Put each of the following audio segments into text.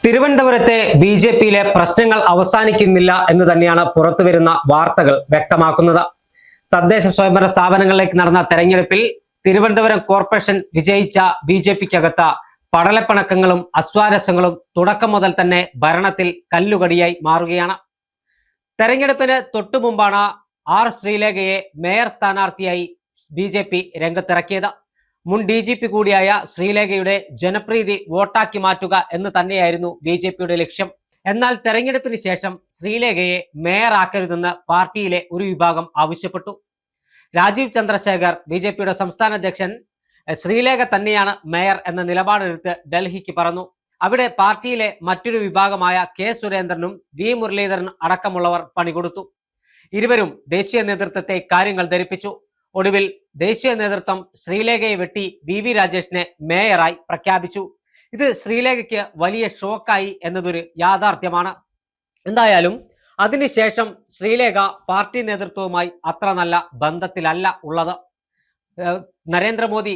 തിരുവനന്തപുരത്തെ ബി.ജെ.പിയിലെ പ്രശ്നങ്ങൾ അവസാനിക്കുന്നില്ല എന്ന് തന്നെയാണ് പുറത്തുവരുന്ന വാർത്തകൾ വ്യക്തമാക്കുന്നത്. തദ്ദേശ സ്വയംഭരണ സ്ഥാപനങ്ങളിലേക്ക് നടന്ന തെരഞ്ഞെടുപ്പിൽ തിരുവനന്തപുരം കോർപ്പറേഷൻ വിജയിച്ച ബി.ജെ.പിക്കകത്ത് പടലപ്പിണക്കങ്ങളും അസ്വാരസ്യങ്ങളും തുടക്കം മുതൽ തന്നെ ഭരണത്തിൽ കല്ലുകടിയായി മാറുകയാണ്. തെരഞ്ഞെടുപ്പിന് തൊട്ടുമുമ്പാണ് ആർ ശ്രീലേഖയെ മേയർ സ്ഥാനാർത്ഥിയായി ബി.ജെ.പി രംഗത്തിറക്കിയത്. മുൻ DGP കൂടിയായ ശ്രീലേഖയുടെ ജനപ്രീതി വോട്ടാക്കി മാറ്റുക എന്ന് തന്നെയായിരുന്നു ബി.ജെ.പിയുടെ ലക്ഷ്യം. എന്നാൽ തെരഞ്ഞെടുപ്പിന് ശേഷം ശ്രീലേഖയെ മേയറാക്കരുതെന്ന് പാർട്ടിയിലെ ഒരു വിഭാഗം ആവശ്യപ്പെട്ടു. രാജീവ് ചന്ദ്രശേഖർ ബി.ജെ.പിയുടെ സംസ്ഥാന അധ്യക്ഷൻ ശ്രീലേഖ തന്നെയാണ് മേയർ എന്ന നിലപാടെടുത്ത് ഡൽഹിക്ക് പറന്നു. അവിടെ പാർട്ടിയിലെ മറ്റൊരു വിഭാഗമായ കെ സുരേന്ദ്രനും വി മുരളീധരൻ അടക്കമുള്ളവർ പണികൊടുത്തു. ഇരുവരും ദേശീയ നേതൃത്വത്തെ കാര്യങ്ങൾ ധരിപ്പിച്ചു. ഒടുവിൽ ദേശീയ നേതൃത്വം ശ്രീലേഖയെ വെട്ടി VV രാജേഷിനെ മേയറായി പ്രഖ്യാപിച്ചു. ഇത് ശ്രീലേഖയ്ക്ക് വലിയ ഷോക്കായി എന്നതൊരു യാഥാർത്ഥ്യമാണ്. എന്തായാലും അതിനുശേഷം ശ്രീലേഖ പാർട്ടി നേതൃത്വവുമായി അത്ര നല്ല ബന്ധത്തിലല്ല ഉള്ളത്. നരേന്ദ്രമോദി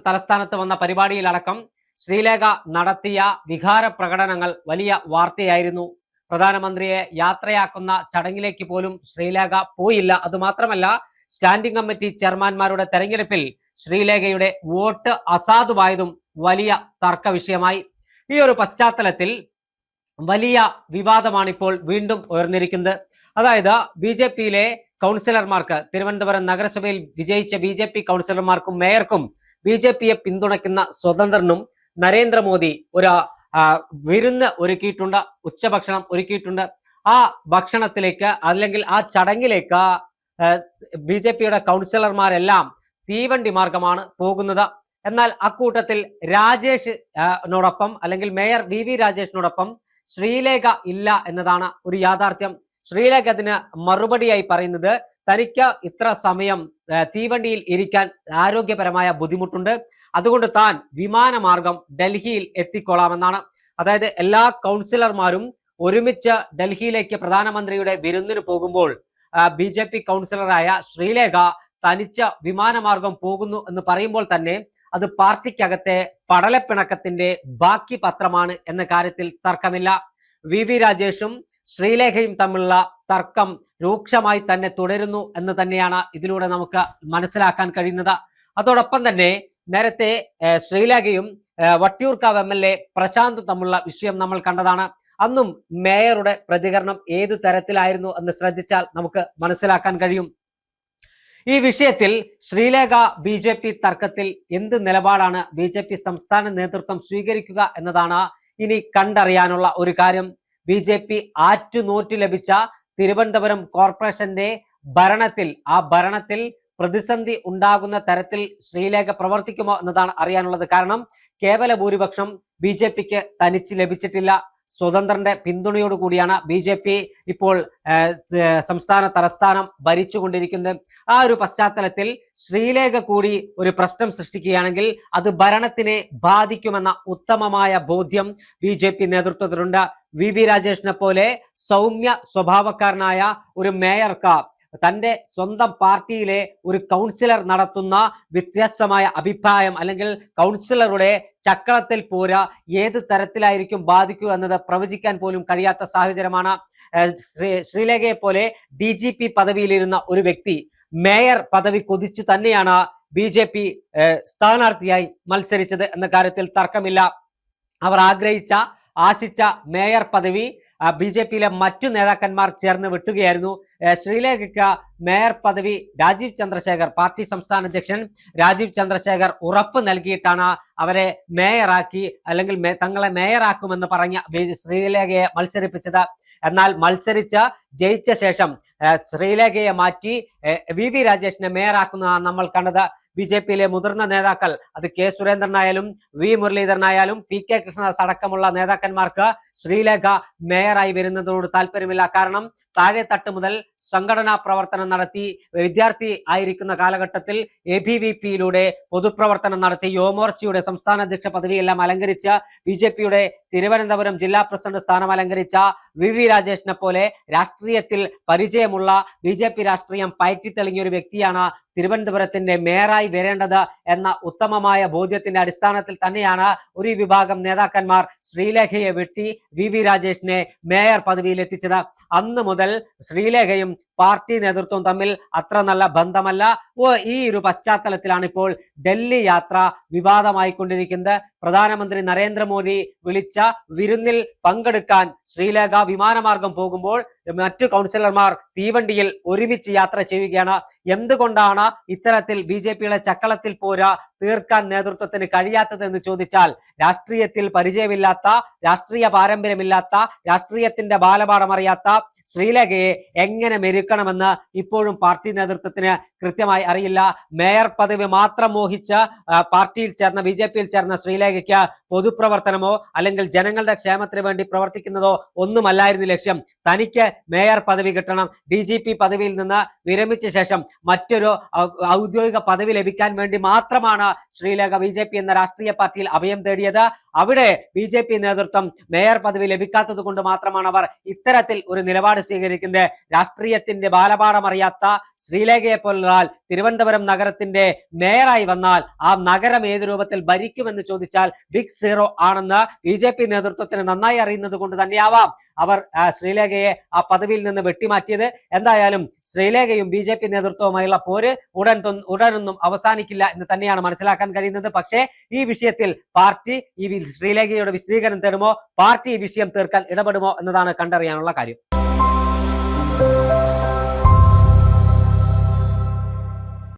തലസ്ഥാനത്ത് വന്ന പരിപാടിയിലടക്കം ശ്രീലേഖ നടത്തിയ വികാര പ്രകടനങ്ങൾ വലിയ വാർത്തയായിരുന്നു. പ്രധാനമന്ത്രിയെ യാത്രയാക്കുന്ന ചടങ്ങിലേക്ക് പോലും ശ്രീലേഖ പോയില്ല. അതുമാത്രമല്ല, സ്റ്റാൻഡിംഗ് കമ്മിറ്റി ചെയർമാൻമാരുടെ തെരഞ്ഞെടുപ്പിൽ ശ്രീലേഖയുടെ വോട്ട് അസാധുവായതും വലിയ തർക്ക വിഷയമായി. ഈ ഒരു പശ്ചാത്തലത്തിൽ വലിയ വിവാദമാണ് ഇപ്പോൾ വീണ്ടും ഉയർന്നിരിക്കുന്നത്. അതായത് ബി.ജെ.പിയിലെ കൗൺസിലർമാർക്ക്, തിരുവനന്തപുരം നഗരസഭയിൽ വിജയിച്ച ബി.ജെ.പി കൗൺസിലർമാർക്കും മേയർക്കും ബി.ജെ.പിയെ പിന്തുണയ്ക്കുന്ന സ്വതന്ത്രനും നരേന്ദ്രമോദി ഒരു വിരുന്ന് ഒരുക്കിയിട്ടുണ്ട്, ഉച്ചഭക്ഷണം ഒരുക്കിയിട്ടുണ്ട്. ആ ഭക്ഷണത്തിലേക്ക് അല്ലെങ്കിൽ ആ ചടങ്ങിലേക്ക് ബി.ജെ.പിയുടെ കൗൺസിലർമാരെല്ലാം തീവണ്ടി മാർഗമാണ് പോകുന്നത്. എന്നാൽ അക്കൂട്ടത്തിൽ രാജേഷിനോടൊപ്പം അല്ലെങ്കിൽ മേയർ VV രാജേഷിനോടൊപ്പം ശ്രീലേഖ ഇല്ല എന്നതാണ് ഒരു യാഥാർത്ഥ്യം. ശ്രീലേഖ അതിന് മറുപടിയായി പറയുന്നത് തനിക്ക് ഇത്ര സമയം തീവണ്ടിയിൽ ഇരിക്കാൻ ആരോഗ്യപരമായ ബുദ്ധിമുട്ടുണ്ട്, അതുകൊണ്ട് താൻ വിമാനമാർഗം ഡൽഹിയിൽ എത്തിക്കൊള്ളാമെന്നാണ്. അതായത് എല്ലാ കൗൺസിലർമാരും ഒരുമിച്ച് ഡൽഹിയിലേക്ക് പ്രധാനമന്ത്രിയുടെ വിരുന്നിന് പോകുമ്പോൾ ബി.ജെ.പി കൗൺസിലറായ ശ്രീലേഖ തനിച്ച് വിമാനമാർഗം പോകുന്നു എന്ന് പറയുമ്പോൾ തന്നെ അത് പാർട്ടിക്കകത്തെ പടലപ്പിണക്കത്തിന്റെ ബാക്കി പത്രമാണ് എന്ന കാര്യത്തിൽ തർക്കമില്ല. VV രാജേഷും ശ്രീലേഖയും തമ്മിലുള്ള തർക്കം രൂക്ഷമായി തന്നെ തുടരുന്നു എന്ന് തന്നെയാണ് ഇതിലൂടെ നമുക്ക് മനസ്സിലാക്കാൻ കഴിയുന്നത്. അതോടൊപ്പം തന്നെ നേരത്തെ ശ്രീലേഖയും വട്ടിയൂർക്കാവ് MLA പ്രശാന്ത് തമ്മിലുള്ള വിഷയം നമ്മൾ കണ്ടതാണ്. അന്നും മേയറുടെ പ്രതികരണം ഏതു തരത്തിലായിരുന്നു എന്ന് ശ്രദ്ധിച്ചാൽ നമുക്ക് മനസ്സിലാക്കാൻ കഴിയും. ഈ വിഷയത്തിൽ ശ്രീലേഖ ബി.ജെ.പി തർക്കത്തിൽ എന്ത് നിലപാടാണ് ബി.ജെ.പി സംസ്ഥാന നേതൃത്വം സ്വീകരിക്കുക എന്നതാണ് ഇനി കണ്ടറിയാനുള്ള ഒരു കാര്യം. ബി.ജെ.പി ആറ്റുനോറ്റ് ലഭിച്ച തിരുവനന്തപുരം കോർപ്പറേഷന്റെ ഭരണത്തിൽ പ്രതിസന്ധി ഉണ്ടാകുന്ന തരത്തിൽ ശ്രീലേഖ പ്രവർത്തിക്കുമോ എന്നതാണ് അറിയാനുള്ളത്. കാരണം കേവല ഭൂരിപക്ഷം ബി.ജെ.പിക്ക് തനിച്ച് ലഭിച്ചിട്ടില്ല. സ്വതന്ത്രന്റെ പിന്തുണയോടുകൂടിയാണ് ബി.ജെ.പി ഇപ്പോൾ സംസ്ഥാന തലസ്ഥാനം ഭരിച്ചുകൊണ്ടിരിക്കുന്നത്. ആ ഒരു പശ്ചാത്തലത്തിൽ ശ്രീലേഖ കൂടി ഒരു പ്രശ്നം സൃഷ്ടിക്കുകയാണെങ്കിൽ അത് ഭരണത്തിനെ ബാധിക്കുമെന്ന ഉത്തമമായ ബോധ്യം ബി.ജെ.പി നേതൃത്വത്തിലുണ്ട്. VV രാജേഷിനെ പോലെ സൗമ്യ സ്വഭാവക്കാരനായ ഒരു മേയർക്ക് തന്റെ സ്വന്തം പാർട്ടിയിലെ ഒരു കൗൺസിലർ നടത്തുന്ന വ്യത്യസ്തമായ അഭിപ്രായം അല്ലെങ്കിൽ കൗൺസിലറുടെ ചക്രത്തിൽ പോരാ ഏത് തരത്തിലായിരിക്കും ബാധിക്കുക എന്നത് പ്രവചിക്കാൻ പോലും കഴിയാത്ത സാഹചര്യമാണ്. ശ്രീലേഖയെ പോലെ DGP പദവിയിലിരുന്ന ഒരു വ്യക്തി മേയർ പദവി കൊതിച്ചു തന്നെയാണ് ബി.ജെ.പി സ്ഥാനാർത്ഥിയായി മത്സരിച്ചത് എന്ന കാര്യത്തിൽ തർക്കമില്ല. അവർ ആശിച്ച മേയർ പദവി ബി.ജെ.പിയിലെ മറ്റു നേതാക്കന്മാർ ചേർന്ന് വിട്ടുകയായിരുന്നു. ശ്രീലേഖയ്ക്ക് മേയർ പദവി രാജീവ് ചന്ദ്രശേഖർ, പാർട്ടി സംസ്ഥാന അധ്യക്ഷൻ രാജീവ് ചന്ദ്രശേഖർ ഉറപ്പ് നൽകിയിട്ടാണ് അവരെ മേയറാക്കി അല്ലെങ്കിൽ തങ്ങളെ മേയറാക്കുമെന്ന് പറഞ്ഞ ശ്രീലേഖയെ മത്സരിപ്പിച്ചത്. എന്നാൽ മത്സരിച്ച് ജയിച്ച ശേഷം ശ്രീലേഖയെ മാറ്റി VV രാജേഷിനെ മേയറാക്കുന്നതാണ് നമ്മൾ കണ്ടത്. ബി.ജെ.പിയിലെ മുതിർന്ന നേതാക്കൾ, അത് കെ സുരേന്ദ്രനായാലും വി മുരളീധരനായാലും PK കൃഷ്ണദാസ് അടക്കമുള്ള നേതാക്കന്മാർക്ക് ശ്രീലേഖ മേയറായി വരുന്നതോട് താല്പര്യമില്ല. കാരണം താഴെത്തട്ട് മുതൽ സംഘടനാ പ്രവർത്തനം നടത്തി വിദ്യാർത്ഥി ആയിരിക്കുന്ന കാലഘട്ടത്തിൽ ABVP-യിലൂടെ പൊതുപ്രവർത്തനം നടത്തി യുവമോർച്ചയുടെ സംസ്ഥാന അധ്യക്ഷ പദവിയെല്ലാം അലങ്കരിച്ച ബി.ജെ.പിയുടെ തിരുവനന്തപുരം ജില്ലാ പ്രസിഡന്റ് സ്ഥാനം അലങ്കരിച്ച VV രാജേഷിനെ പോലെ രാഷ്ട്രീയത്തിൽ പരിചയമുള്ള ബി.ജെ.പി രാഷ്ട്രീയം പയറ്റിത്തെളിഞ്ഞ ഒരു വ്യക്തിയാണ് തിരുവനന്തപുരത്തിന്റെ മേയറായി വരേണ്ടത് എന്ന ഉത്തമമായ ബോധ്യത്തിന്റെ അടിസ്ഥാനത്തിൽ തന്നെയാണ് ഒരു വിഭാഗം നേതാക്കന്മാർ ശ്രീലേഖയെ വെട്ടി വി രാജേഷിനെ മേയർ പദവിയിൽ എത്തിച്ചത്. അന്ന് മുതൽ ശ്രീലേഖയും പാർട്ടി നേതൃത്വം തമ്മിൽ അത്ര നല്ല ബന്ധമല്ല. ഈ ഒരു പശ്ചാത്തലത്തിലാണ് ഇപ്പോൾ ഡൽഹി യാത്ര വിവാദമായിക്കൊണ്ടിരിക്കുന്നത്. പ്രധാനമന്ത്രി നരേന്ദ്രമോദി വിളിച്ച വിരുന്നിൽ പങ്കെടുക്കാൻ ശ്രീലേഖ വിമാനമാർഗം പോകുമ്പോൾ മറ്റു കൗൺസിലർമാർ തീവണ്ടിയിൽ ഒരുമിച്ച് യാത്ര ചെയ്യുകയാണ്. എന്തുകൊണ്ടാണ് ഇത്തരത്തിൽ BJPയുടെ ചക്കളത്തിൽ പോരാ തീർക്കാൻ നേതൃത്വത്തിന് കഴിയാത്തത് എന്ന് ചോദിച്ചാൽ, രാഷ്ട്രീയത്തിൽ പരിചയമില്ലാത്ത, രാഷ്ട്രീയ പാരമ്പര്യമില്ലാത്ത, രാഷ്ട്രീയത്തിന്റെ ബാലപാഠം അറിയാത്ത ശ്രീലേഖയെ എങ്ങനെ മെരുക്കണമെന്ന് ഇപ്പോഴും പാർട്ടി നേതൃത്വത്തിന് കൃത്യമായി അറിയില്ല. മേയർ പദവി മാത്രം മോഹിച്ച് പാർട്ടിയിൽ ചേർന്ന BJPയിൽ ചേർന്ന ശ്രീലേഖയ്ക്ക് പൊതുപ്രവർത്തനമോ അല്ലെങ്കിൽ ജനങ്ങളുടെ ക്ഷേമത്തിന് വേണ്ടി പ്രവർത്തിക്കുന്നതോ ഒന്നുമല്ലായിരുന്നു ലക്ഷ്യം. തനിക്ക് മേയർ പദവി കിട്ടണം, DGP പദവിയിൽ നിന്ന് വിരമിച്ച ശേഷം മറ്റൊരു ഔദ്യോഗിക പദവി ലഭിക്കാൻ വേണ്ടി മാത്രമാണ് ശ്രീലേഖ BJP എന്ന രാഷ്ട്രീയ പാർട്ടിയിൽ അഭയം തേടിയത്. അവിടെ BJP നേതൃത്വം മേയർ പദവി ലഭിക്കാത്തത് കൊണ്ട് മാത്രമാണ് അവർ ഇത്തരത്തിൽ ഒരു നിലപാട് സ്വീകരിക്കുന്നത്. രാഷ്ട്രീയത്തിന്റെ ബാലപാഠം അറിയാത്ത ശ്രീലേഖയെ പോലൊരാൾ തിരുവനന്തപുരം നഗരത്തിന്റെ മേയറായി വന്നാൽ ആ നഗരം ഏത് രൂപത്തിൽ ഭരിക്കുമെന്ന് ചോദിച്ചാൽ ബിഗ് സീറോ ആണെന്ന് BJP നേതൃത്വത്തിന് നന്നായി അറിയുന്നത് കൊണ്ട് തന്നെയാവാം അവർ ശ്രീലേഖയെ ആ പദവിയിൽ നിന്ന് വെട്ടിമാറ്റിയത്. എന്തായാലും ശ്രീലേഖയും BJP നേതൃത്വവുമായുള്ള പോര് ഉടനൊന്നും അവസാനിക്കില്ല എന്ന് തന്നെയാണ് മനസ്സിലാക്കാൻ കഴിയുന്നത്. പക്ഷേ ഈ വിഷയത്തിൽ പാർട്ടി ഈ ശ്രീലേഖയുടെ വിശദീകരണം തേടുമോ, പാർട്ടി ഈ വിഷയം തീർക്കാൻ ഇടപെടുമോ എന്നതാണ് കണ്ടറിയാനുള്ള കാര്യം.